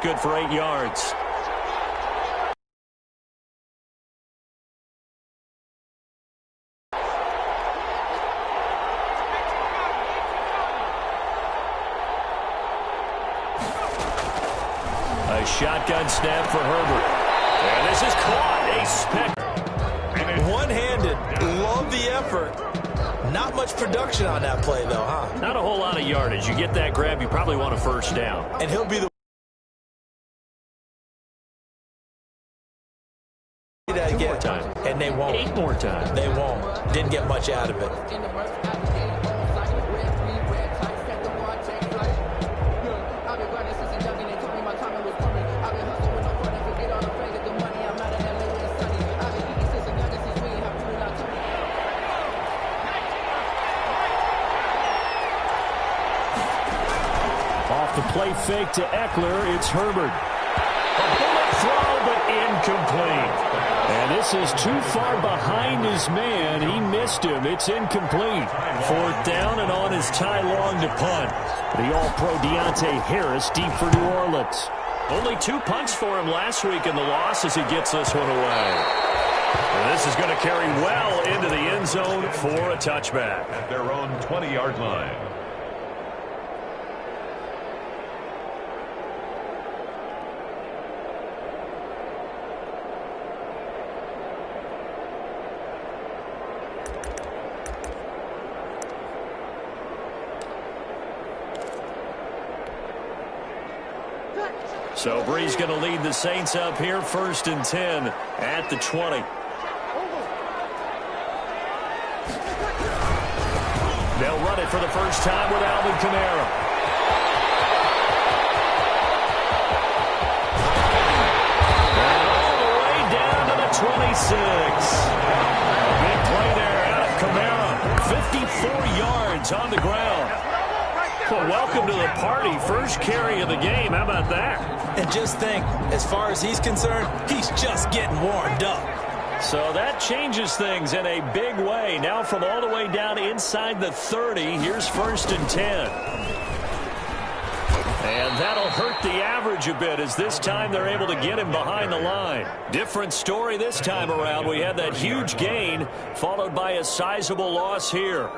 Good for 8 yards. A shotgun snap for Herbert. And this is caught. One-handed. Love the effort. Not much production on that play, though, huh? Not a whole lot of yardage. You get that grab, you probably want a first down. And he'll be the that again. Time. And they won't. 8 more times. They won't. Didn't get much out of it. Off the play fake to Eckler, it's Herbert. A bullet throw, but incomplete. And this is too far behind his man. He missed him. It's incomplete. 4th down and on his Ty Long to punt. The All-Pro Deontay Harris deep for New Orleans. Only 2 punts for him last week in the loss as he gets this one away. And this is going to carry well into the end zone for a touchback. At their own 20-yard line. So Brees going to lead the Saints up here, 1st and 10 at the 20. They'll run it for the first time with Alvin Kamara. And all the way down to the 26. A big play there out of Kamara. 54 yards on the ground. Well, welcome to the party. First carry of the game. How about that? And just think, as far as he's concerned, he's just getting warmed up. So that changes things in a big way. Now from all the way down inside the 30, here's 1st and 10. And that'll hurt the average a bit as this time they're able to get him behind the line. Different story this time around. We had that huge gain followed by a sizable loss here.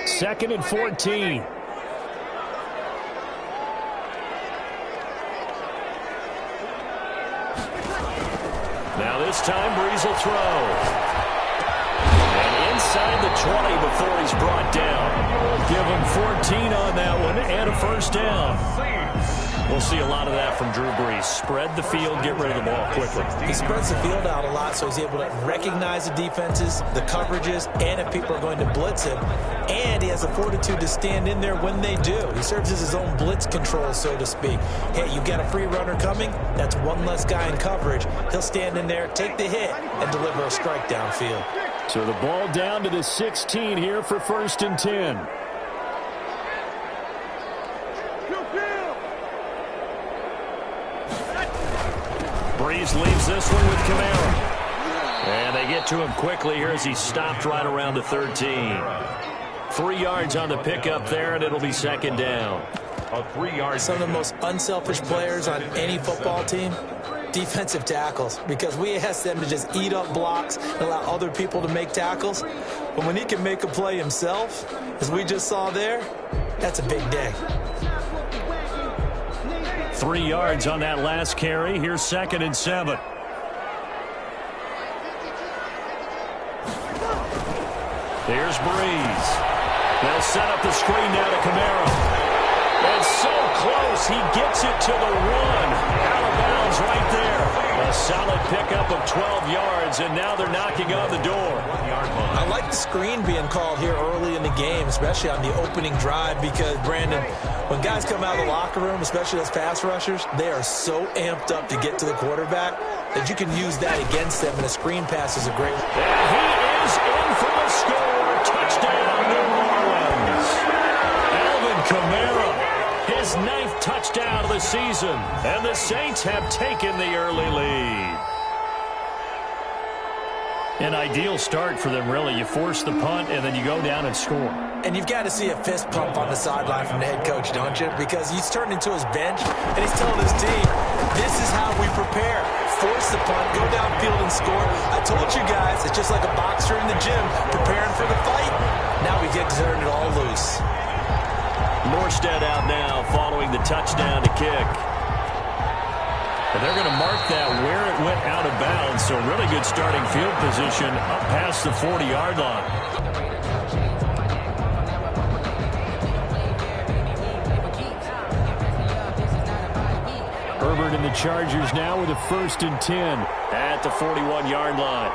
Second and 14. Now this time Brees will throw. And inside the 20 before he's brought down. Give him 14 on that one and a first down. We'll see a lot of that from Drew Brees. Spread the field, get rid of the ball quickly. He spreads the field out a lot, so he's able to recognize the defenses, the coverages, and if people are going to blitz him. And he has the fortitude to stand in there when they do. He serves as his own blitz control, so to speak. Hey, you got a free runner coming? That's one less guy in coverage. He'll stand in there, take the hit, and deliver a strike downfield. So the ball down to the 16 here for 1st and 10. Brees leaves this one with Kamara. And they get to him quickly here as he stopped right around the 13. 3 yards on the pickup there, and it'll be 2nd down. A 3-yard. Some of the most unselfish players on any football team, defensive tackles, because we ask them to just eat up blocks and allow other people to make tackles. But when he can make a play himself, as we just saw there, that's a big day. 3 yards on that last carry. Here's 2nd and 7. Here's Brees. They'll set up the screen now to Kamara. And so close, he gets it to the 1. Out of bounds right there. A solid pickup of 12 yards, and now they're knocking on the door. I like the screen being called here early in the game, especially on the opening drive, because, Brandon, when guys come out of the locker room, especially those pass rushers, they are so amped up to get to the quarterback that you can use that against them, and a screen pass is a great one. And he is in for the score. Touchdown, New Orleans. Alvin Kamara, his 9th touchdown of the season, and the Saints have taken the early lead. An ideal start for them, really. You force the punt, and then you go down and score. And you've got to see a fist pump on the sideline from the head coach, don't you? Because he's turned into his bench, and he's telling his team, this is how we prepare. Force the punt, go downfield and score. I told you guys, it's just like a boxer in the gym preparing for the fight. Now we get to turn it all loose. Morstead out now following the touchdown to kick. And they're going to mark that where it went out of bounds. So really good starting field position up past the 40-yard line. Herbert and the Chargers now with a 1st and 10 at the 41-yard line.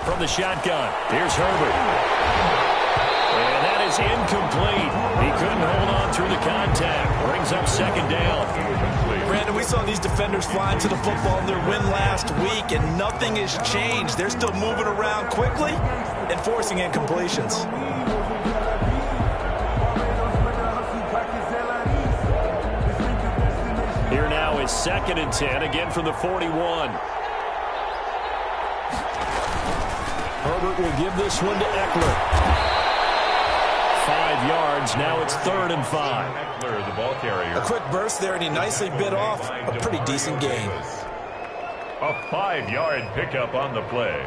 From the shotgun, here's Herbert. And that is incomplete. He couldn't hold on through the contact. Brings up 2nd down. Brandon, we saw these defenders flying to the football in their win last week, and nothing has changed. They're still moving around quickly and forcing incompletions. Here now is 2nd and 10, again from the 41. Herbert will give this one to Eckler. 5 yards. Now it's 3rd and 5. Eckler, the ball carrier. A quick burst there, and he nicely bit off a pretty decent gain. A 5-yard pickup on the play.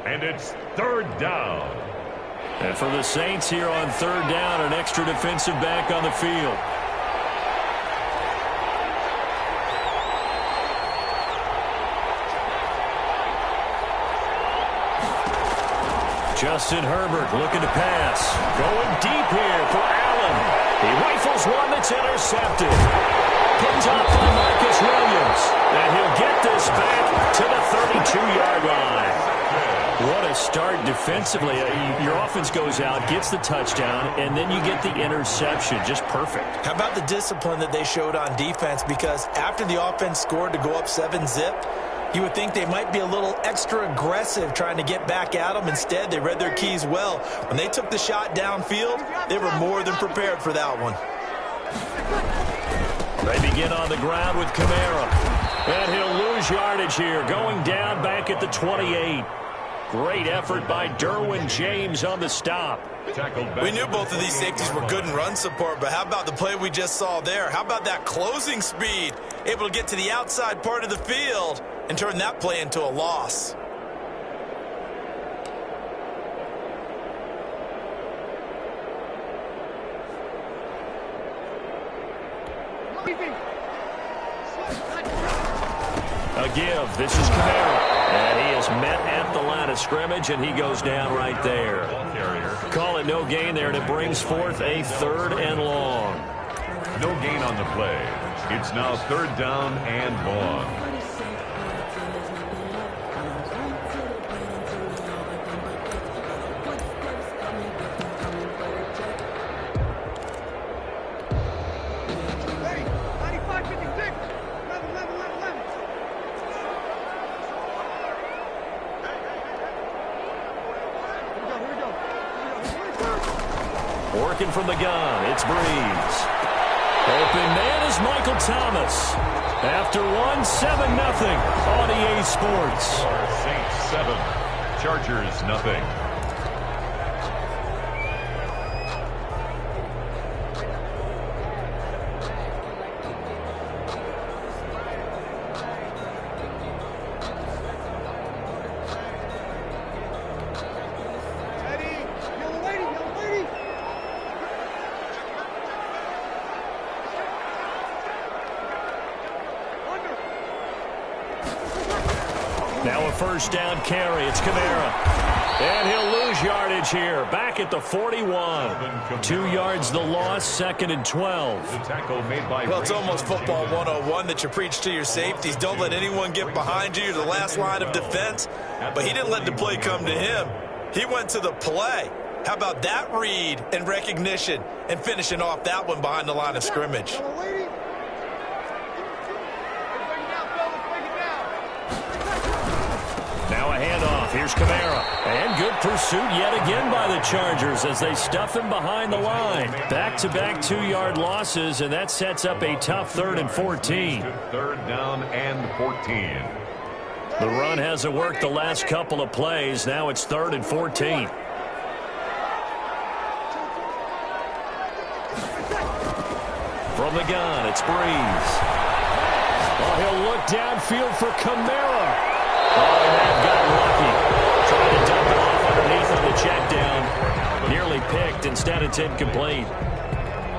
And it's 3rd down. And for the Saints here on 3rd down, an extra defensive back on the field. Justin Herbert looking to pass. Going deep here for Allen. He rifles one that's intercepted. Picked up by Marcus Williams. And he'll get this back to the 32-yard line. What a start defensively. Your offense goes out, gets the touchdown, and then you get the interception. Just perfect. How about the discipline that they showed on defense? Because after the offense scored to go up 7-zip, you would think they might be a little extra aggressive trying to get back at them. Instead, they read their keys well. When they took the shot downfield, they were more than prepared for that one. They begin on the ground with Kamara. And he'll lose yardage here, going down back at the 28. Great effort by Derwin James on the stop. We knew both of these safeties were good in run support, but how about the play we just saw there? How about that closing speed? Able to get to the outside part of the field and turn that play into a loss. A give. This is Kamara. And he is met at the line of scrimmage, and he goes down right there. Call it no gain there, and it brings forth a 3rd and long. No gain on the play. It's now 3rd down and long. Working from the gun, it's Breeze. Open man is Michael Thomas. After 7-0 on EA Sports. Saints 7, Chargers nothing. Now a 1st down carry. It's Kamara. And he'll lose yardage here. Back at the 41. 2 yards the loss, 2nd and 12. The tackle made by Well, it's almost football 101 that you preach to your safeties. Don't let anyone get behind you. You're the last line of defense. But he didn't let the play come to him. He went to the play. How about that read and recognition and finishing off that one behind the line of scrimmage? Here's Kamara. And good pursuit yet again by the Chargers as they stuff him behind the line. Back-to-back 2-yard losses, and that sets up a tough 3rd and 14. 3rd down and 14. The run hasn't worked the last couple of plays. Now it's 3rd and 14. From the gun, it's Breeze. Oh, he'll look downfield for Kamara. Oh, and that got lucky. Trying to dump it off underneath on the check down. Nearly picked. Instead, it's incomplete.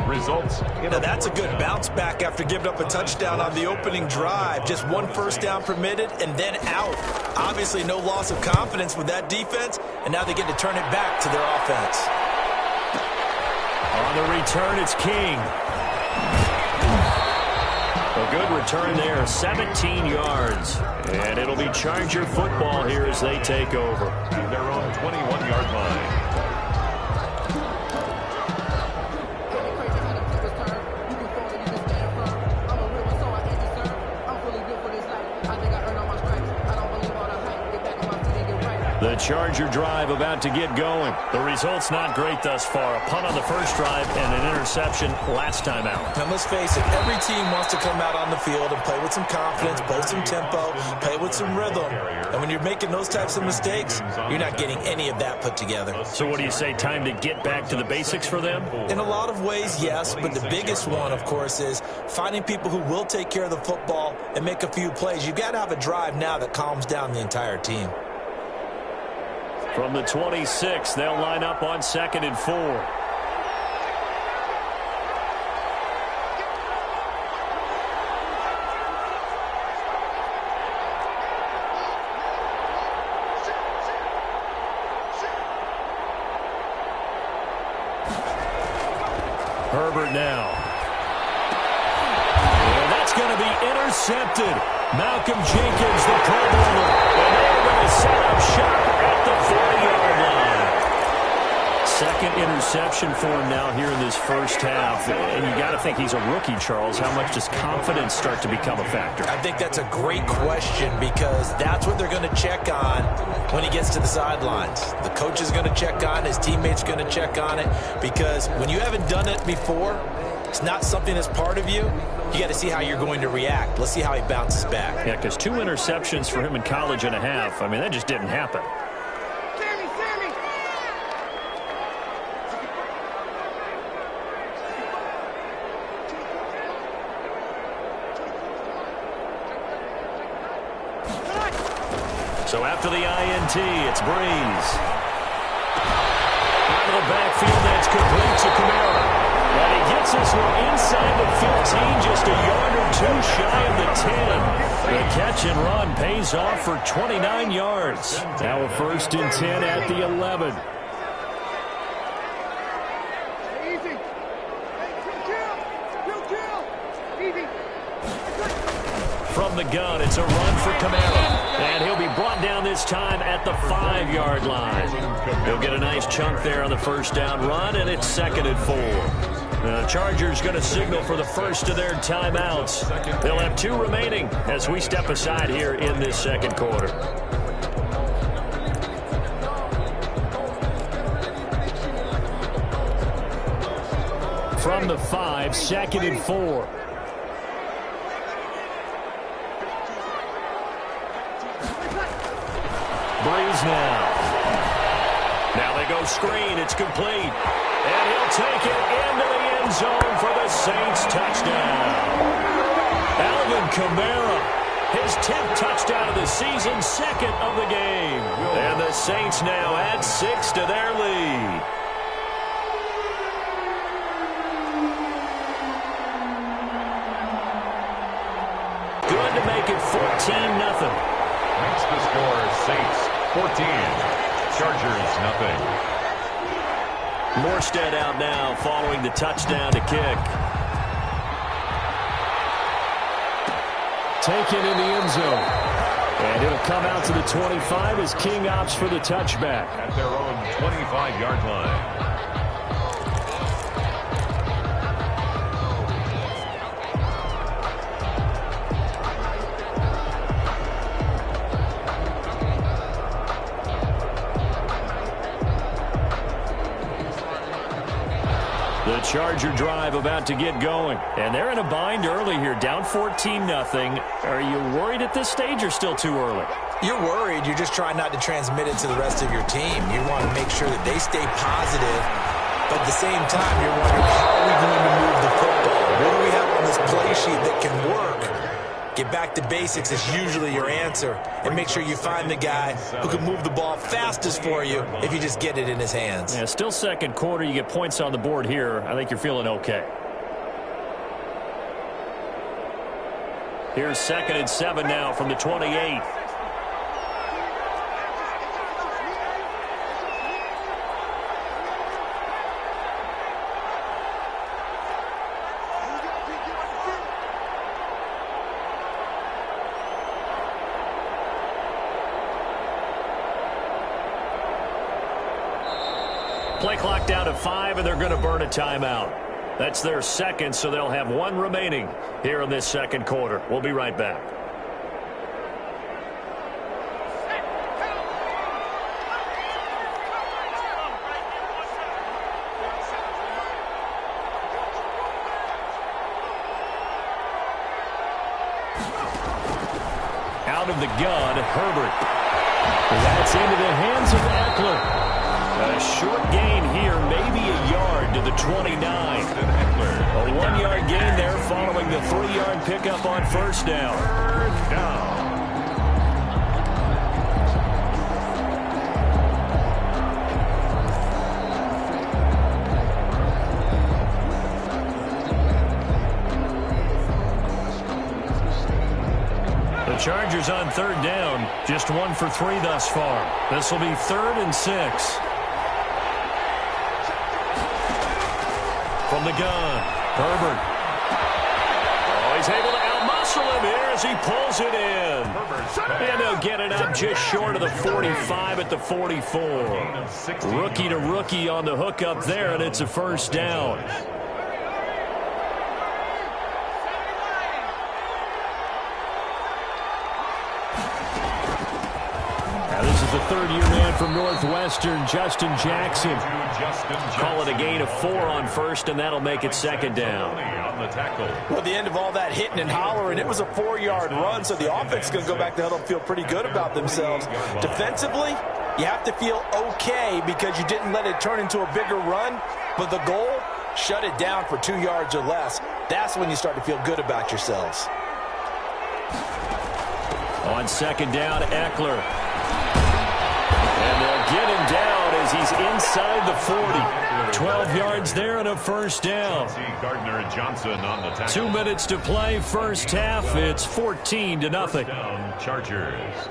Results. Now, that's a good bounce back after giving up a touchdown on the opening drive. Just 1 first down permitted and then out. Obviously, no loss of confidence with that defense, and now they get to turn it back to their offense. On the return, it's King. A good return there, 17 yards. And it'll be Charger football here as they take over. Their own 21-yard line. The Charger drive about to get going. The result's not great thus far. A punt on the first drive and an interception last time out. Now, let's face it, every team wants to come out on the field and play with some confidence, play some tempo, play with some rhythm. And when you're making those types of mistakes, you're not getting any of that put together. So what do you say, time to get back to the basics for them? In a lot of ways, yes, but the biggest one, of course, is finding people who will take care of the football and make a few plays. You've got to have a drive now that calms down the entire team. From the 26, they'll line up on 2nd and 4. Herbert now. And that's going to be intercepted. Malcolm Jenkins, the Pro Bowler. And they're going to set up shop at the 40-yard line. Second interception for him now here in this first half. And you got to think he's a rookie, Charles. How much does confidence start to become a factor? I think that's a great question because that's what they're going to check on when he gets to the sidelines. The coach is going to check on, his teammates going to check on it, because when you haven't done it before, it's not something that's part of you. You got to see how you're going to react. Let's see how he bounces back. Yeah, because 2 interceptions for him in college and a half. I mean, that just didn't happen. So after the INT, it's Breeze. Out of the backfield, that's complete to Kamara. And he gets this one inside the 15, just a yard or 2 shy of the 10. The catch and run pays off for 29 yards. Now a 1st and 10 at the 11. From the gun, it's a run for Kamara. And he'll be brought down this time at the 5-yard line. He'll get a nice chunk there on the first down run, and it's 2nd and 4. The Chargers going to signal for the first of their timeouts. They'll have 2 remaining as we step aside here in this second quarter. From the 5, 2nd and 4. Breeze now. Now they go screen. It's complete. And he'll take it into the end zone for the Saints touchdown. Alvin Kamara, his 10th touchdown of the season, 2nd of the game. And the Saints now add 6 to their lead. Good to make it 14-0. Makes the score Saints 14. Chargers nothing. Morstead out now following the touchdown to kick. Taken in the end zone. And it'll come out to the 25 as King opts for the touchback. At their own 25-yard line. The Charger drive about to get going. And they're in a bind early here, down 14-0. Are you worried at this stage or still too early? You're worried. You're just trying not to transmit it to the rest of your team. You want to make sure that they stay positive. But at the same time, you're wondering, how are we going to move the football? What do we have on this play sheet that can work? Get back to basics is usually your answer. And make sure you find the guy who can move the ball fastest for you if you just get it in his hands. Yeah, still second quarter. You get points on the board here. I think you're feeling okay. Here's 2nd and 7 now from the 28. Play clock down to 5, and they're going to burn a timeout. That's their second, so they'll have one remaining here in this second quarter. We'll be right back. Out of the gun, Herbert. That's into the hands of Eckler. A short gain here, maybe a yard to the 29. A 1-yard gain there following the 3-yard pickup on first down. First down. The Chargers on 3rd down, just 1 for 3 thus far. This will be 3rd and 6. From the gun, Herbert. Oh, he's able to outmuscle him here as he pulls it in. And they'll get it up just short of the 45 at the 44. Rookie to rookie on the hook up there, and it's a first down. This is the third-year man from Northwestern, Justin Jackson. Call it a gain of 4 on first, and that'll make it 2nd down. Well, at the end of all that hitting and hollering, it was a 4-yard run, so the offense is going to go back to huddle and feel pretty good about themselves. Defensively, you have to feel okay because you didn't let it turn into a bigger run, but the goal, shut it down for 2 yards or less. That's when you start to feel good about yourselves. On 2nd down, Eckler. And they'll get him down as he's inside the 40. 12 yards there and a first down. Gardner Johnson on the tackle. 2 minutes to play, first half. It's 14-0. Chargers.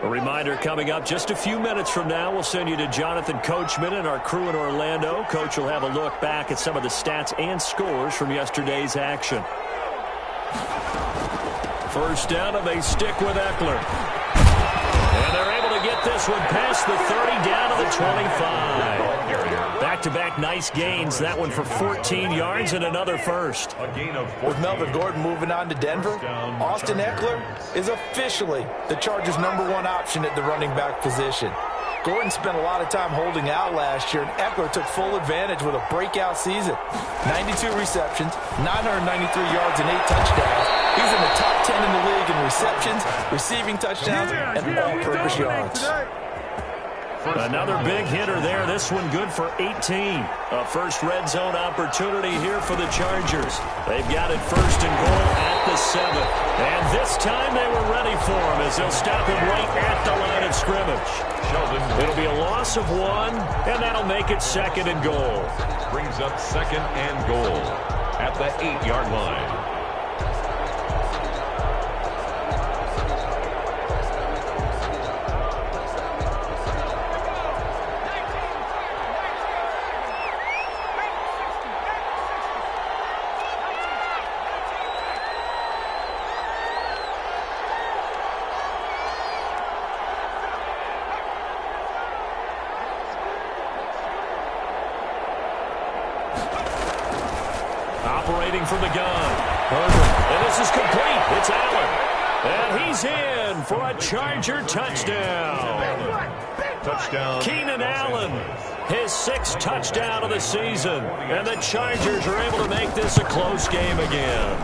A reminder coming up just a few minutes from now. We'll send you to Jonathan Coachman and our crew in Orlando. Coach will have a look back at some of the stats and scores from yesterday's action. First down, and they stick with Eckler. And they're able to get this one past the 30, down to the 25. Back-to-back nice gains. That one for 14 yards and another first. A gain of 14. With Melvin Gordon moving on to Denver, Austin Eckler is officially the Chargers' #1 option at the running back position. Gordon spent a lot of time holding out last year, and Eckler took full advantage with a breakout season. 92 receptions, 993 yards, and 8 touchdowns. He's in the top 10 in the league in receptions, receiving touchdowns, and all-purpose yards. Another big hitter there. This one good for 18. A first red zone opportunity here for the Chargers. They've got it 1st and goal at the 7. And this time they were ready for him as they'll stop him right at the line of scrimmage. It'll be a loss of 1, and that'll make it 2nd and goal. Brings up 2nd and goal at the 8-yard line. Operating from the gun. Herbert. And this is complete. It's Allen. And he's in for a Charger touchdown. Touchdown. Keenan Allen, his 6th touchdown of the season. And the Chargers are able to make this a close game again.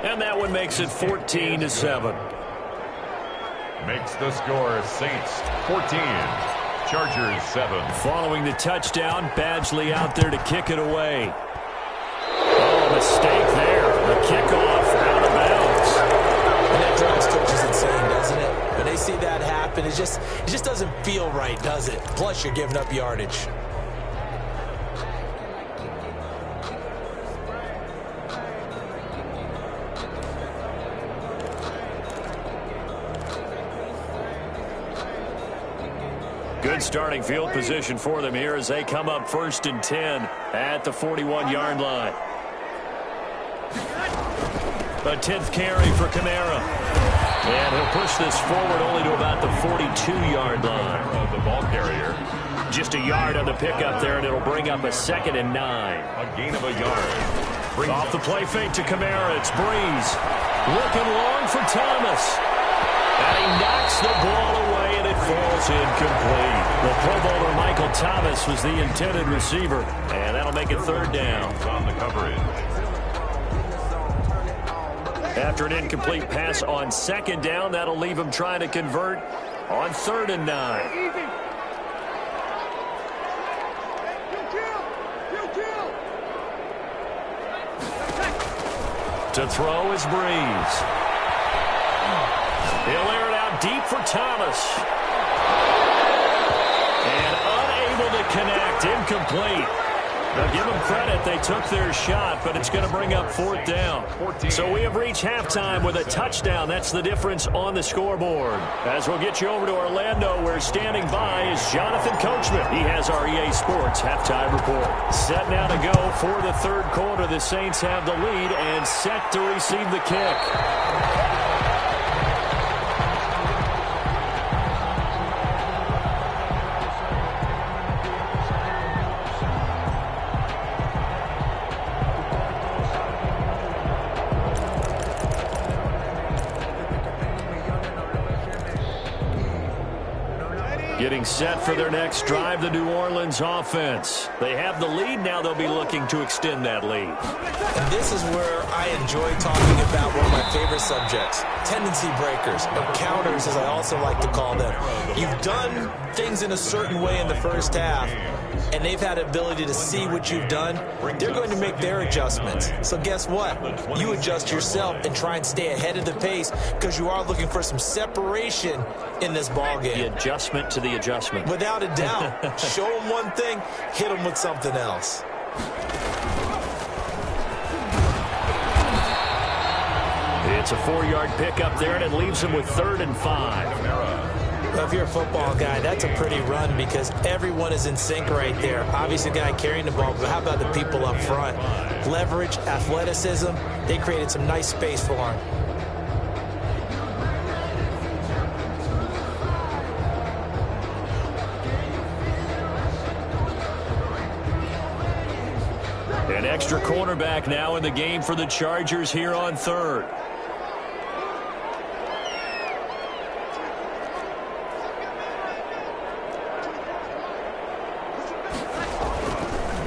And that one makes it 14-7. Makes the score Saints 14, Chargers 7. Following the touchdown, Badgley out there to kick it away. Oh, mistake there. The kickoff out of bounds. And that drives coaches insane, doesn't it? When they see that happen, it just doesn't feel right, does it? Plus, you're giving up yardage. Good starting field position for them here as they come up 1st and 10 at the 41-yard line. A 10th carry for Kamara. And he'll push this forward only to about the 42-yard line. Of the ball carrier. Just a yard on the pickup there, and it'll bring up a 2nd and 9. A gain of a yard. Off the play fake to Kamara. It's Breeze. Looking long for Thomas. And he knocks the ball away, and it falls incomplete. The Pro Bowler Michael Thomas was the intended receiver, and that'll make it 3rd down. On the coverage. After an incomplete pass on 2nd down, that'll leave him trying to convert on 3rd and 9. To throw is Breeze. He'll air it out deep for Thomas. And unable to connect. Incomplete. Now, give them credit. They took their shot, but it's going to bring up 4th down. So we have reached halftime with a touchdown. That's the difference on the scoreboard. As we'll get you over to Orlando, where standing by is Jonathan Coachman. He has our EA Sports halftime report. Set now to go for the 3rd quarter. The Saints have the lead and set to receive the kick. Getting set for their next drive, the New Orleans offense. They have the lead. Now they'll be looking to extend that lead. And this is where I enjoy talking about one of my favorite subjects, tendency breakers, or counters, as I also like to call them. You've done things in a certain way in the first half, and they've had the ability to see what you've done. They're going to make their adjustments. So guess what? You adjust yourself and try and stay ahead of the pace because you are looking for some separation in this ball game. The adjustment to the adjustment. Without a doubt. Show them one thing, hit them with something else. It's a 4-yard pickup there, and it leaves him with 3rd and 5. Well, if you're a football guy, that's a pretty run because everyone is in sync right there. Obviously, the guy carrying the ball, but how about the people up front? Leverage, athleticism, they created some nice space for him. An extra cornerback now in the game for the Chargers here on 3rd.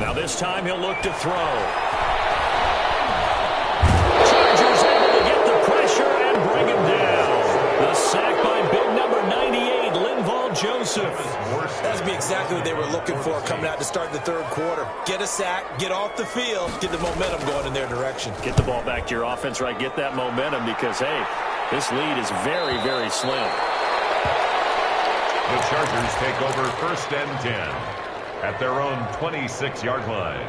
Now this time he'll look to throw. Chargers able to get the pressure and bring him down. The sack by big number 98, Linval Joseph. That'd be exactly what they were looking for coming out to start the 3rd quarter. Get a sack, get off the field, get the momentum going in their direction. Get the ball back to your offense, right? Get that momentum because, hey, this lead is very, very slim. The Chargers take over 1st and 10 at their own 26-yard line.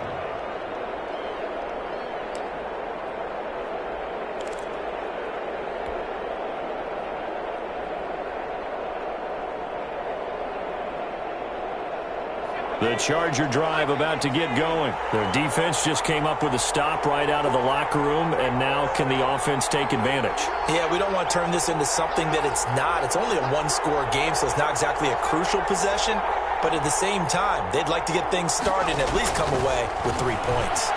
The Charger drive about to get going. Their defense just came up with a stop right out of the locker room, and now can the offense take advantage? Yeah, we don't want to turn this into something that it's not. It's only a one-score game, so it's not exactly a crucial possession. But at the same time, they'd like to get things started and at least come away with 3 points.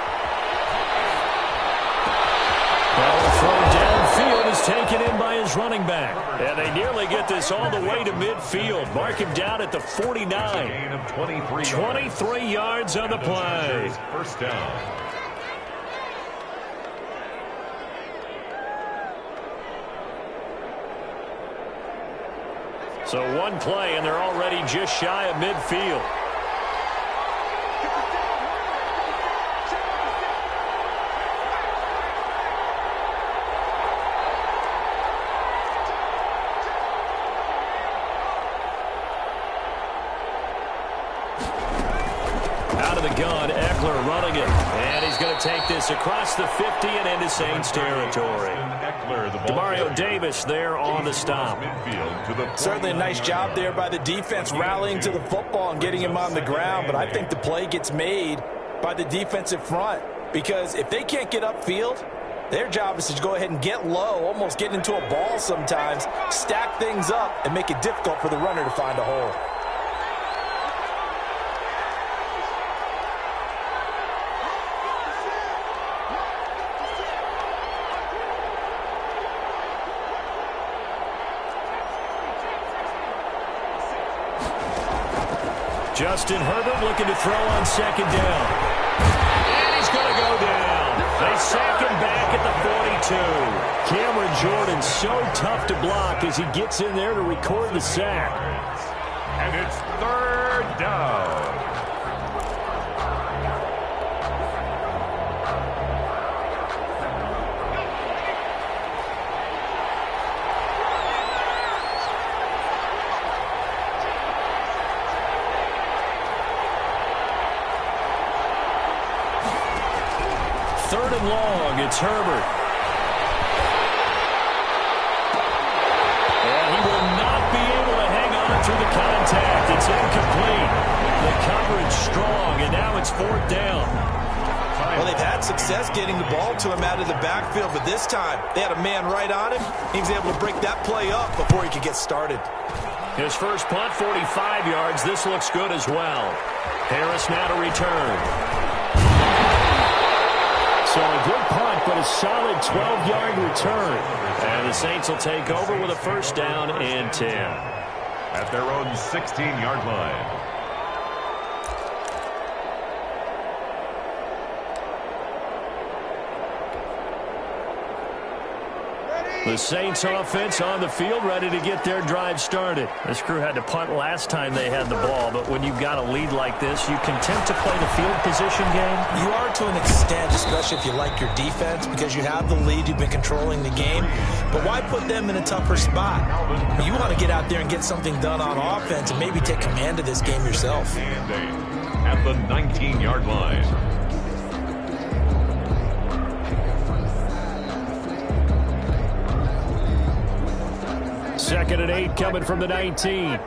Well, the throw downfield is taken in by his running back. And they nearly get this all the way to midfield. Mark him down at the 49. Gain of 23 yards on the play. First down. So one play, and they're already just shy of midfield. Out of the gun, Eckler running it. And he's going to take this across the 50 and into Saints territory. Demario Davis there on the stop. Certainly a nice job there by the defense rallying to the football and getting him on the ground. But I think the play gets made by the defensive front. Because if they can't get upfield, their job is to go ahead and get low, almost get into a ball sometimes, stack things up, and make it difficult for the runner to find a hole. Justin Herbert looking to throw on second down. And he's going to go down. They sack him back at the 42. Cameron Jordan so tough to block as he gets in there to record the sack. And it's third down. Third and long, it's Herbert. And he will not be able to hang on through the contact. It's incomplete. The coverage strong, and now it's fourth down. Well, they've had success getting the ball to him out of the backfield, but this time they had a man right on him. He was able to break that play up before he could get started. His first punt, 45 yards. This looks good as well. Harris now to return. So a good punt, but a solid 12-yard return. And the Saints will take over with a first down and 10. At their own 16-yard line. The Saints offense on the field, ready to get their drive started. This crew had to punt last time they had the ball, but when you've got a lead like this, you content to play the field position game? You are to an extent, especially if you like your defense, because you have the lead, you've been controlling the game. But why put them in a tougher spot? You want to get out there and get something done on offense and maybe take command of this game yourself. At the 19-yard line. Second and 8 coming from the 19.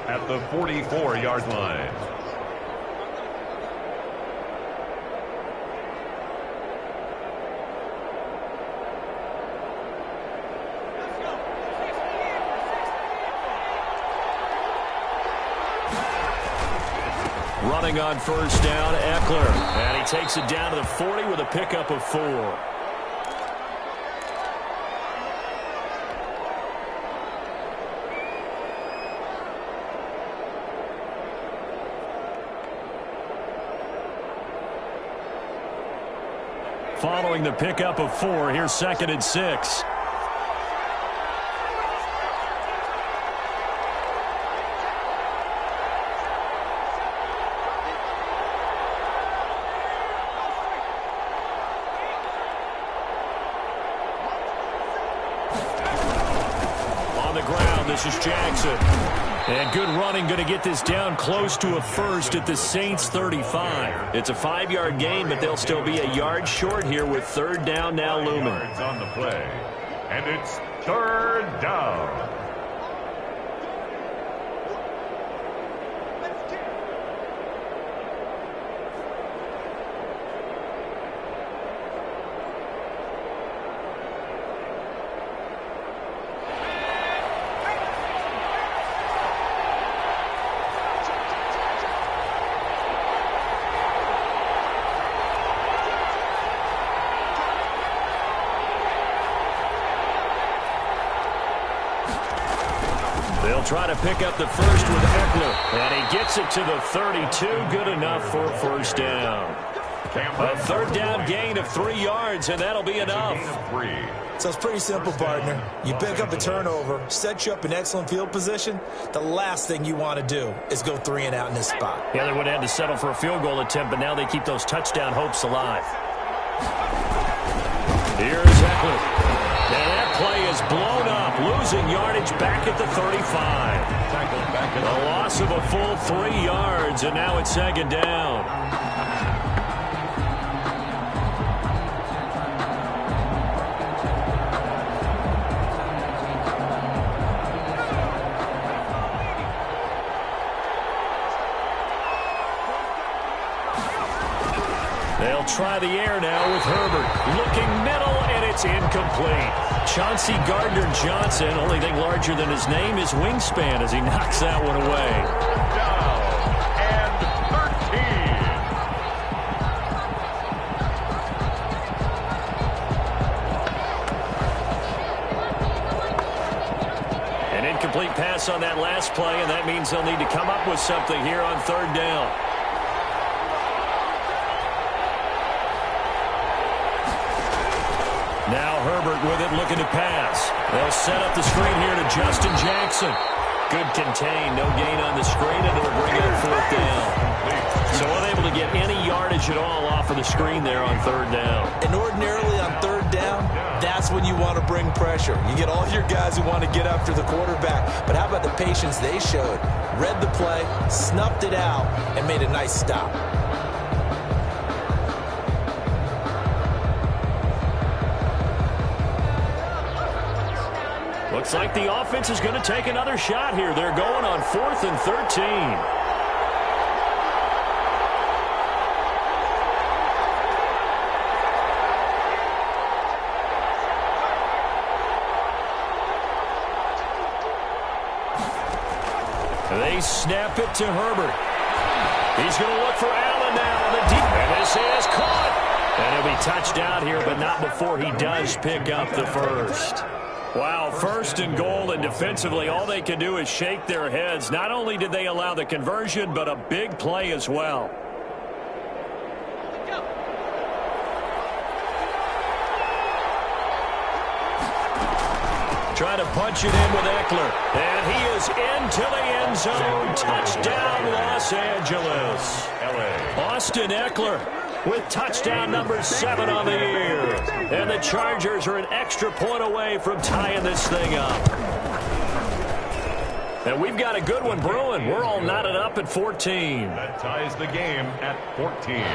At the 44-yard line. Running on first down, Eckler. And he takes it down to the 40 with a pickup of 4. Following the pickup of 4, here's second and 6. On the ground, this is Jackson. And good running, going to get this down close to a first at the Saints 35. It's a 5-yard gain, but they'll still be a yard short here with third down now looming. On the play, and it's third down. try to pick up the first with Eckler. And he gets it to the 32. Good enough for a first down. A third down gain of 3 yards, and that'll be enough. So it's pretty simple, partner. You pick up a turnover, set you up in excellent field position. The last thing you want to do is go 3 and out in this spot. Yeah, they would have had to settle for a field goal attempt, but now they keep those touchdown hopes alive. Here's Eckler. And that play is blown up, losing yardage back at the 35. A loss of a full 3 yards, and now it's second down. They'll try the air now with Herbert. Looking middle, and it's incomplete. Chauncey Gardner-Johnson, only thing larger than his name is wingspan as he knocks that one away. Down and 13. An incomplete pass on that last play, and that means they'll need to come up with something here on third down. Now Herbert with it, looking to pass. They'll set up the screen here to Justin Jackson. Good contain, no gain on the screen, and it'll bring up fourth down. So unable to get any yardage at all off of the screen there on third down. And ordinarily on third down, that's when you want to bring pressure. You get all your guys who want to get after the quarterback. But how about the patience they showed? Read the play, snuffed it out, and made a nice stop. Looks like the offense is going to take another shot here. They're going on 4th and 13. They snap it to Herbert. He's going to look for Allen now on the deep. And this is caught. And he'll be touched out here, but not before he does pick up the first. Wow, 1st and goal, and defensively all they can do is shake their heads. Not only did they allow the conversion, but a big play as well. Trying to punch it in with Eckler. And he is into the end zone. Touchdown, Los Angeles. Austin Eckler with touchdown number 7 on the year. And the Chargers are an extra point away from tying this thing up. And we've got a good one brewing. We're all knotted up at 14. That ties the game at 14.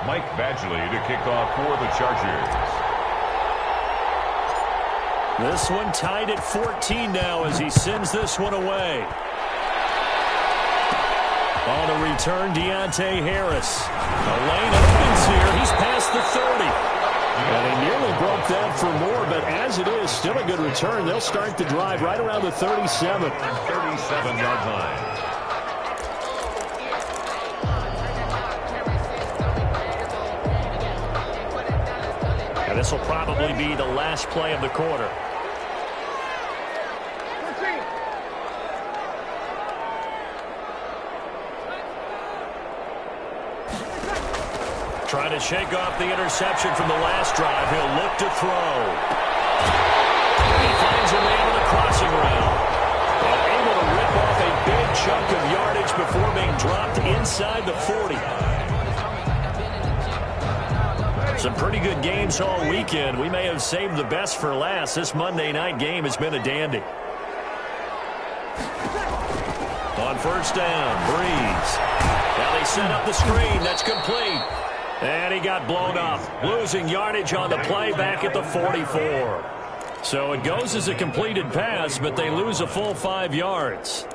Mike Badgley to kick off for the Chargers. This one tied at 14 now as he sends this one away. On the return, Deontay Harris. The lane opens here. He's past the 30. And he nearly broke that for more, but as it is, still a good return. They'll start the drive right around the 37. 37-yard line. And this will probably be the last play of the quarter. Trying to shake off the interception from the last drive. He'll look to throw. He finds a man on the crossing route. And able to rip off a big chunk of yardage before being dropped inside the 40. Some pretty good games all weekend. We may have saved the best for last. This Monday night game has been a dandy. On first down, Breeze. Now they set up the screen. That's complete. And he got blown up, losing yardage on the play back at the 44. So it goes as a completed pass, but they lose a full 5 yards.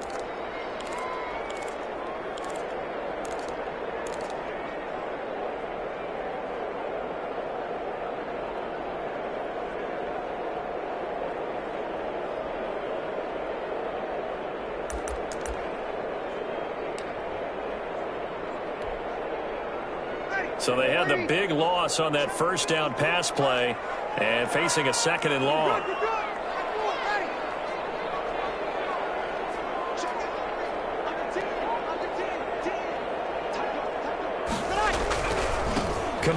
So they had the big loss on that first down pass play and facing a 2nd and long.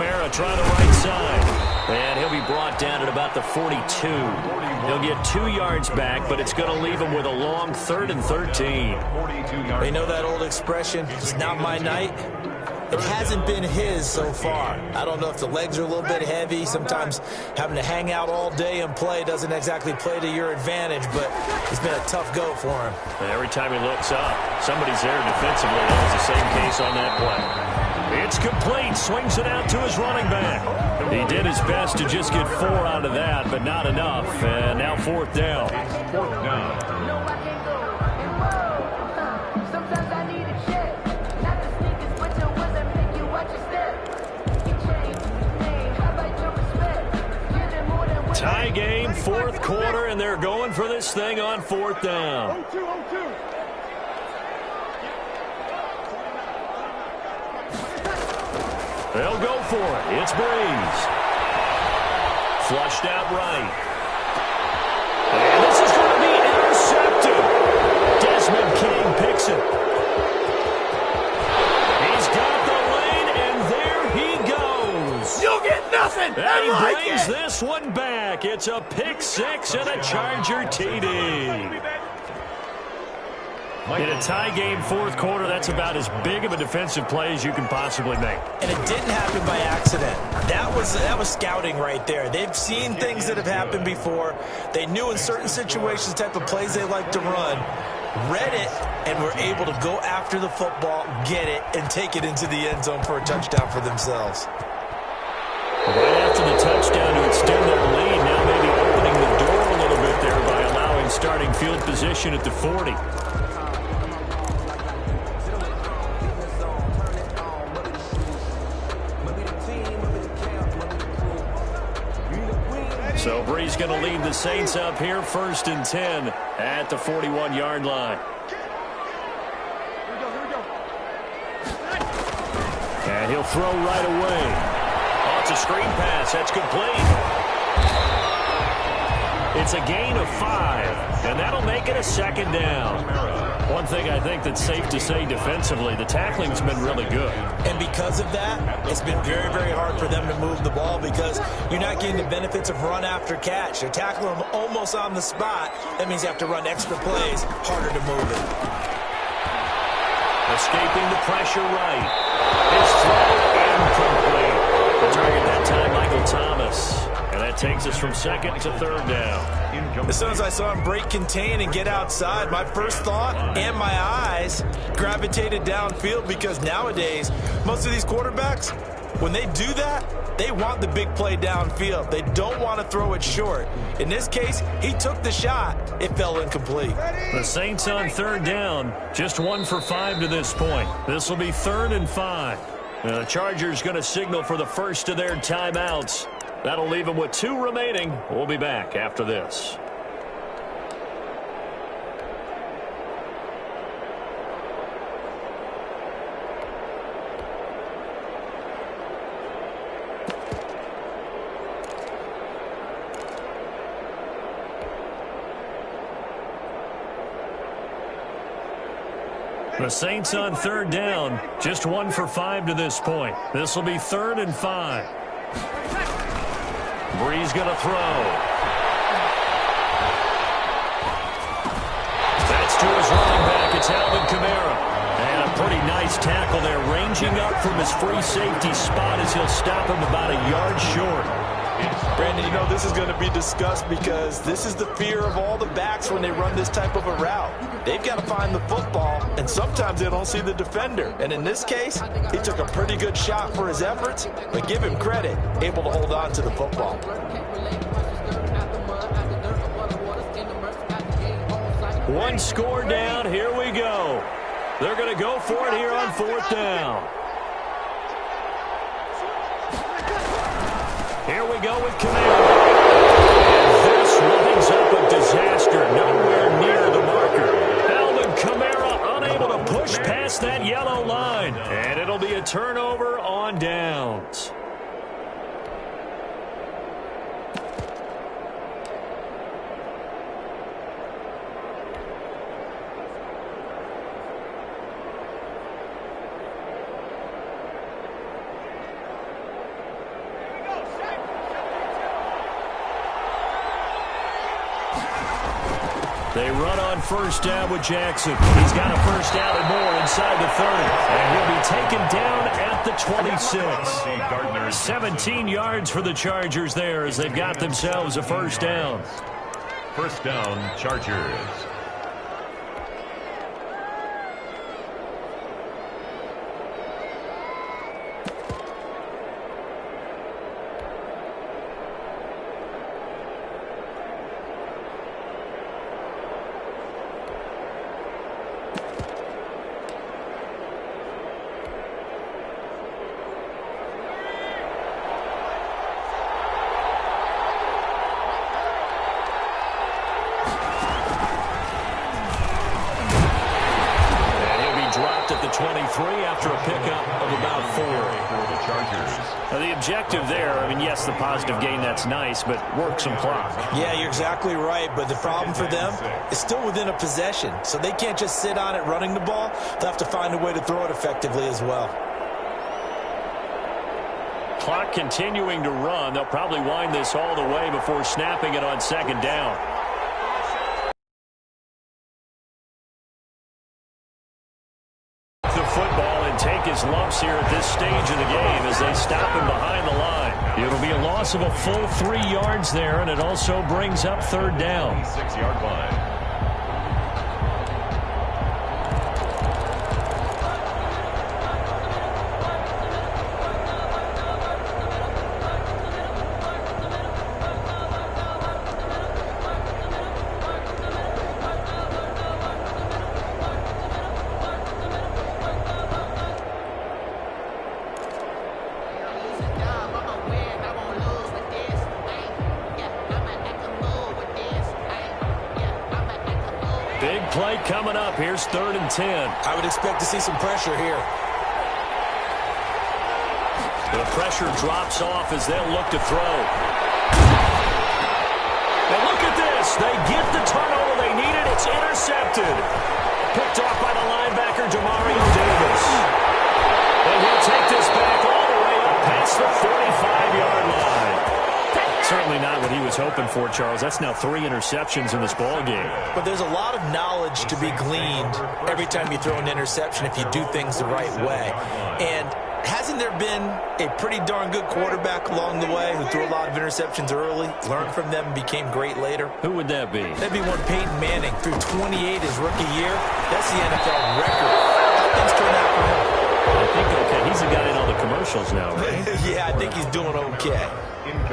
Kamara trying the right side. And he'll be brought down at about the 42. He'll get 2 yards back, but it's going to leave him with a long 3rd and 13. They know that old expression, it's not my night. It hasn't been his so far. I don't know if the legs are a little bit heavy. Sometimes having to hang out all day and play doesn't exactly play to your advantage, but it's been a tough go for him. And every time he looks up, somebody's there defensively. That was the same case on that play. It's complete. Swings it out to his running back. He did his best to just get 4 out of that, but not enough. And now 4th down. Fourth down. Tie game, 4th quarter, and they're going for this thing on 4th down. They'll go for it. It's Breeze. Flushed out right. And this is going to be intercepted. Desmond King picks it. He's got the lane, and there he goes. You'll get nothing. And he brings this one back. It's a pick 6 and a Charger TD. In a tie game, 4th quarter, that's about as big of a defensive play as you can possibly make. And it didn't happen by accident. That was scouting right there. They've seen things that have happened before. They knew in certain situations the type of plays they like to run, read it, and were able to go after the football, get it, and take it into the end zone for a touchdown for themselves. Right after the touchdown to extend their lead, now maybe opening the door a little bit there by allowing starting field position at the 40. So Breeze going to lead the Saints up here, 1st and 10 at the 41-yard line. And he'll throw right away. Oh, it's a screen pass. That's complete. It's a gain of 5, and that'll make it a 2nd down. One thing I think that's safe to say defensively, the tackling's been really good. And because of that, it's been very, very hard for them to move the ball because you're not getting the benefits of run after catch. They're tackling them almost on the spot. That means you have to run extra plays, harder to move it. Escaping the pressure right. His throw incomplete. The target that time, Michael Thomas. And that takes us from 2nd to 3rd down. As soon as I saw him break contain and get outside, my first thought and my eyes gravitated downfield because nowadays, most of these quarterbacks, when they do that, they want the big play downfield. They don't want to throw it short. In this case, he took the shot. It fell incomplete. The Saints on 3rd down, just 1 for 5 to this point. This will be 3rd and 5. And the Chargers going to signal for the first of their timeouts. That'll leave them with 2 remaining. We'll be back after this. The Saints on 3rd down, just 1 for 5 to this point. This will be 3rd and 5. Breeze going to throw. That's to his running back. It's Alvin Kamara. And a pretty nice tackle there, ranging up from his free safety spot as he'll stop him about a yard short. Brandon, you know this is going to be discussed because this is the fear of all the backs when they run this type of a route. They've got to find the football, and sometimes they don't see the defender. And in this case, he took a pretty good shot for his efforts, but give him credit, able to hold on to the football. One score down. Here we go. They're going to go for it here on 4th down. Here we go with Kamara. This winds up a disaster. Nowhere near the marker. Alvin Kamara unable to push past that yellow line. And it'll be a turnover on downs. They run on first down with Jackson. He's got a first down and more inside the 30. And he'll be taken down at the 26. 17 yards for the Chargers there as they've got themselves a first down. First down, Chargers. After a pickup of about 4 for the Chargers. The objective there, I mean, yes, the positive gain, that's nice, but work some clock. Yeah, you're exactly right, but the problem for them is still within a possession, so they can't just sit on it running the ball. They'll have to find a way to throw it effectively as well. Clock continuing to run. They'll probably wind this all the way before snapping it on second down. Take his lumps here at this stage of the game as they stop him behind the line. It'll be a loss of a full 3 yards there, and it also brings up third down. 6-yard line. Big play coming up. Here's 3rd and 10. I would expect to see some pressure here. The pressure drops off as they'll look to throw. And look at this. They get the turnover they needed. It's intercepted. Picked off by the linebacker, Demario Davis. And he'll take this back all the way up past the 45-yard line. Certainly not what he was hoping for, Charles. That's now 3 interceptions in this ball game. But there's a lot of knowledge to be gleaned every time you throw an interception if you do things the right way. And hasn't there been a pretty darn good quarterback along the way who threw a lot of interceptions early, learned from them, and became great later? Who would that be? That'd be one Peyton Manning. Threw 28 his rookie year. That's the NFL record. How things turn out for him? I think okay. He's the guy in all the commercials now, right? Yeah, I think he's doing okay.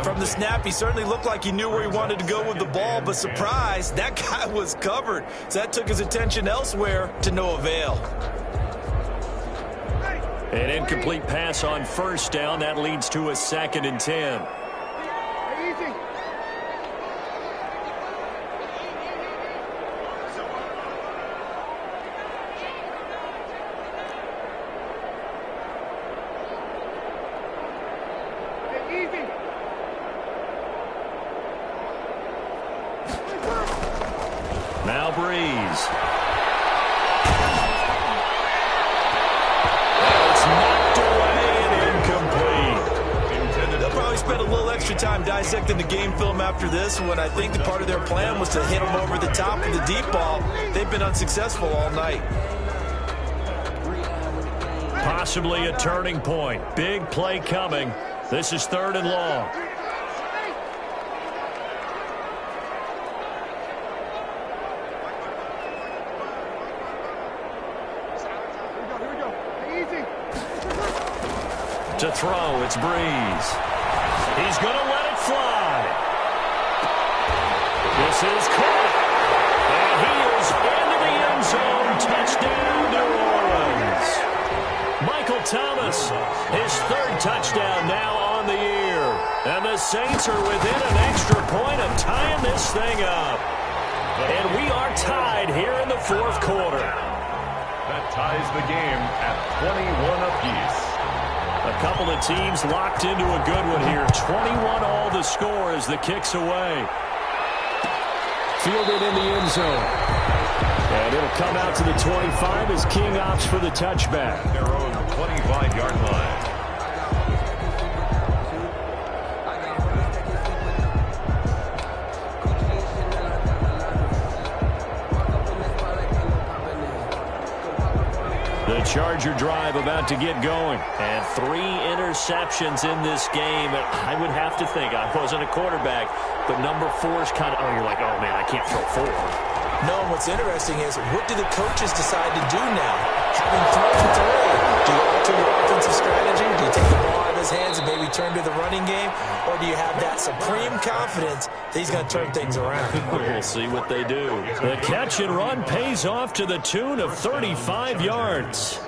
From the snap, he certainly looked like he knew where he wanted to go with the ball, but surprise, that guy was covered. So that took his attention elsewhere to no avail. An incomplete pass on first down. That leads to a 2nd and 10. Now Breeze. It's knocked away and incomplete. They'll probably spend a little extra time dissecting the game film after this when I think the part of their plan was to hit them over the top of the deep ball. They've been unsuccessful all night. Possibly a turning point. Big play coming. This is 3rd and long. To throw, it's Breeze. He's going to let it fly. This is caught. And he is into the end zone. Touchdown, New Orleans. Michael Thomas, his 3rd touchdown now on the year. And the Saints are within an extra point of tying this thing up. And we are tied here in the 4th quarter. That ties the game at 21 apiece. A couple of teams locked into a good one here. 21 all the score as the kick's away. Fielded in the end zone. And it'll come out to the 25 as King opts for the touchback. Their own 25-yard line. The Charger drive about to get going. And 3 interceptions in this game. I would have to think, I wasn't a quarterback, but number 4 is kind of, you're like, oh, man, I can't throw 4. No, and what's interesting is, what do the coaches decide to do now? Having thrown 3, do you alter your offensive strategy? Do you take the ball out of his hands and maybe turn to the running game? Or do you have that supreme confidence that he's going to turn things around? We'll see what they do. The catch and run pays off to the tune of 35 yards.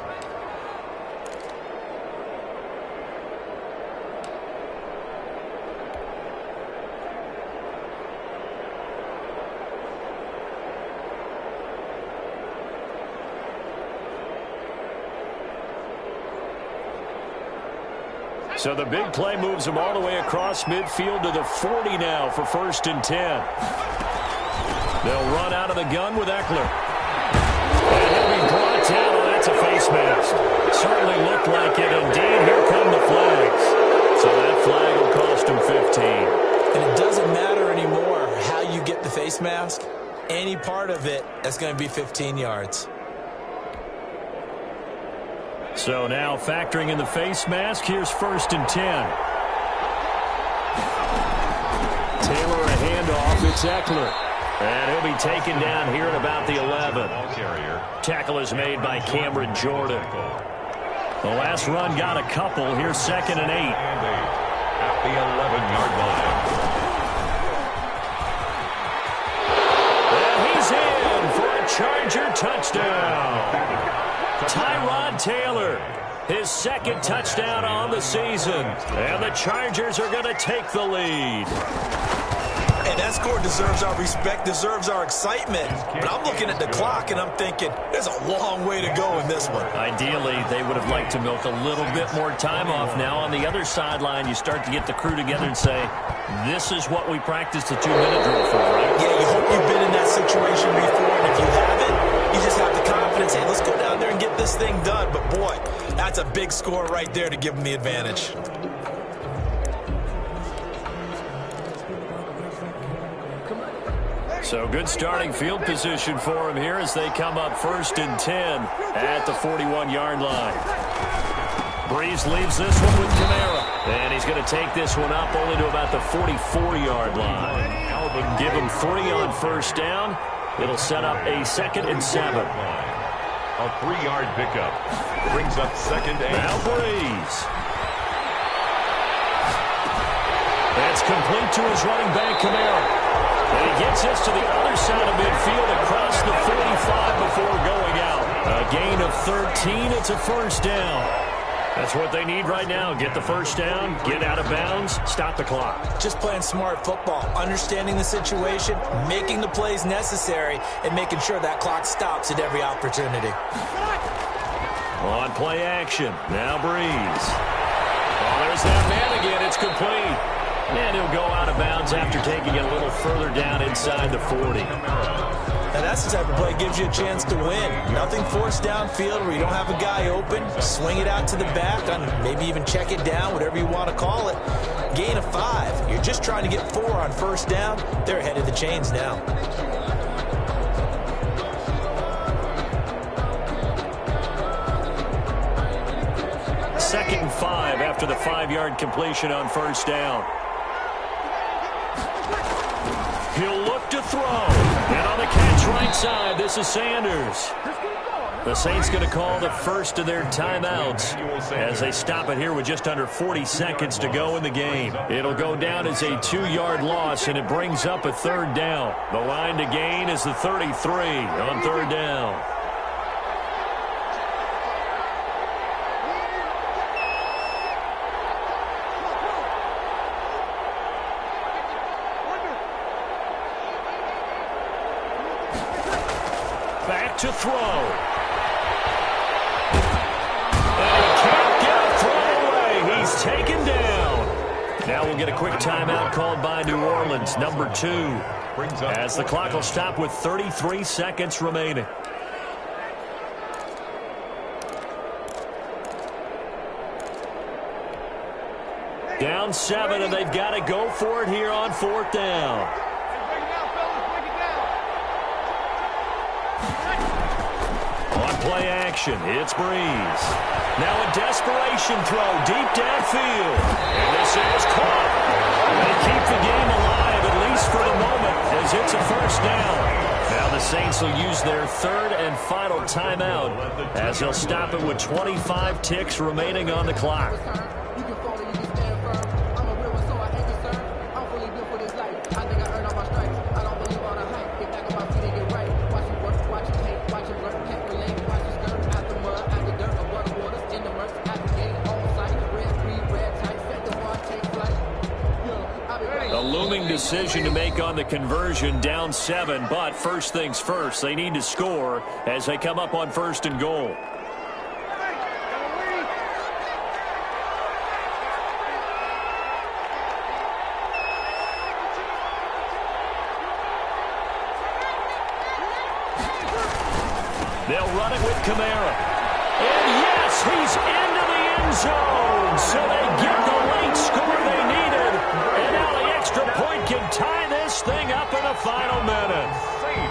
So the big play moves them all the way across midfield to the 40 now for 1st and 10. They'll run out of the gun with Eckler. And he'll be brought down. Oh, that's a face mask. Certainly looked like it. Indeed, here come the flags. So that flag will cost him 15. And it doesn't matter anymore how you get the face mask. Any part of it, that's going to be 15 yards. So now factoring in the face mask, here's 1st and 10. Taylor a handoff, it's Eckler. And he'll be taken down here at about the 11. Tackle is made by Cameron Jordan. The last run got a couple. Here's 2nd and 8. At the 11-yard line. And he's in for a Charger touchdown. Tyrod Taylor, his 2nd touchdown on the season. And the Chargers are going to take the lead. And that score deserves our respect, deserves our excitement. But I'm looking at the clock, and I'm thinking, there's a long way to go in this one. Ideally, they would have liked to milk a little bit more time off. Now, on the other sideline, you start to get the crew together and say, this is what we practiced the 2-minute drill for, right? Yeah, you hope you've been in that situation before, and if you haven't, you just have the confidence, hey, let's go down there and get this thing done. But, boy, that's a big score right there to give them the advantage. So good starting field position for him here as they come up 1st and 10 at the 41-yard line. Breeze leaves this one with Kamara. And he's going to take this one up only to about the 44-yard line. Give him 3 on 1st down. It'll set up a 2nd and 7. A 3-yard pickup brings up 2nd and 8. Now Breeze. That's complete to his running back, Kamara. And he gets this to the other side of midfield across the 45 before going out. A gain of 13. It's a 1st down. That's what they need right now. Get the 1st down, get out of bounds, stop the clock. Just playing smart football, understanding the situation, making the plays necessary, and making sure that clock stops at every opportunity. On play action. Now Breeze. Oh, there's that man again. It's complete. And he'll go out of bounds after taking it a little further down inside the 40. Now that's the type of play that gives you a chance to win. Nothing forced downfield where you don't have a guy open. Swing it out to the back, maybe even check it down, whatever you want to call it. Gain of 5. You're just trying to get 4 on 1st down. They're ahead of the chains now. Second and 5 after the 5-yard completion on 1st down. He'll look to throw. And on the catch right side, this is Sanders. The Saints going to call the first of their timeouts as they stop it here with just under 40 seconds to go in the game. It'll go down as a 2-yard loss, and it brings up a 3rd down. The line to gain is the 33 on 3rd down. Back to throw. And he can't get a throw away. He's taken down. Now we'll get a quick timeout called by New Orleans, number 2. As the clock will stop with 33 seconds remaining. Down 7, and they've got to go for it here on 4th down. On play action. It's Breeze. Now a desperation throw deep downfield. And this is caught. They keep the game alive, at least for the moment, as it's a first down. Now the Saints will use their third and final timeout as they'll stop it with 25 ticks remaining on the clock. A looming decision to make on the conversion, down 7, but first things first, they need to score as they come up on 1st and goal. They'll run it with Kamara. And yes, he's into the end zone, so they get the late score they needed. And now the extra point can tie this thing up in the final minute.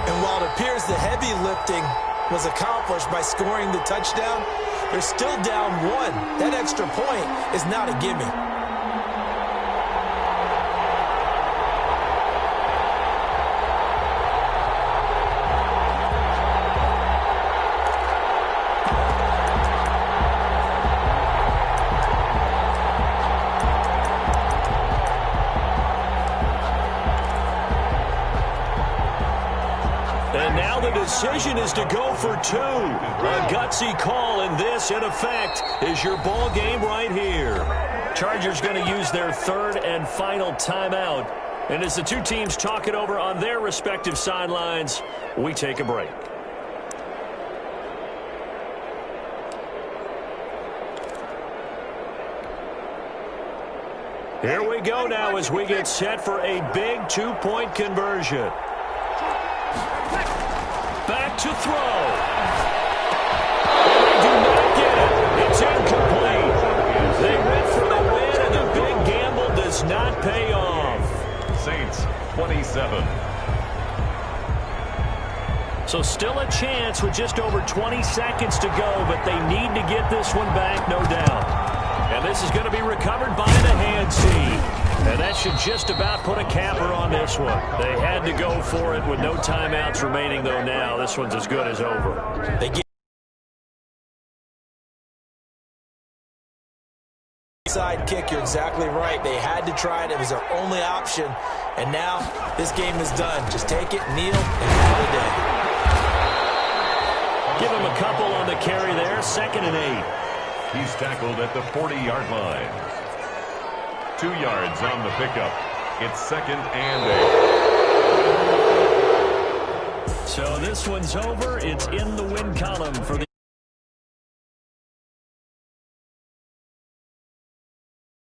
And while it appears the heavy lifting was accomplished by scoring the touchdown, they're still down 1. That extra point is not a gimme. And now the decision is to go for 2. A gutsy call, and this, in effect, is your ball game right here. Chargers going to use their third and final timeout. And as the two teams talk it over on their respective sidelines, we take a break. Here we go now as we get set for a big 2-point conversion. Back to throw. They do not get it. It's incomplete. They went for the win, and the big gamble does not pay off. Saints, 27. So still a chance with just over 20 seconds to go, but they need to get this one back, no doubt. And this is going to be recovered by the hand team. And that should just about put a capper on this one. They had to go for it with no timeouts remaining, though now. This one's as good as over. They get side kick, you're exactly right. They had to try it. It was their only option. And now this game is done. Just take it, kneel, and call it a day. Give him a couple on the carry there. 2nd and 8. He's tackled at the 40-yard line. 2 yards on the pickup. It's 2nd and 8. So this one's over. It's in the win column for the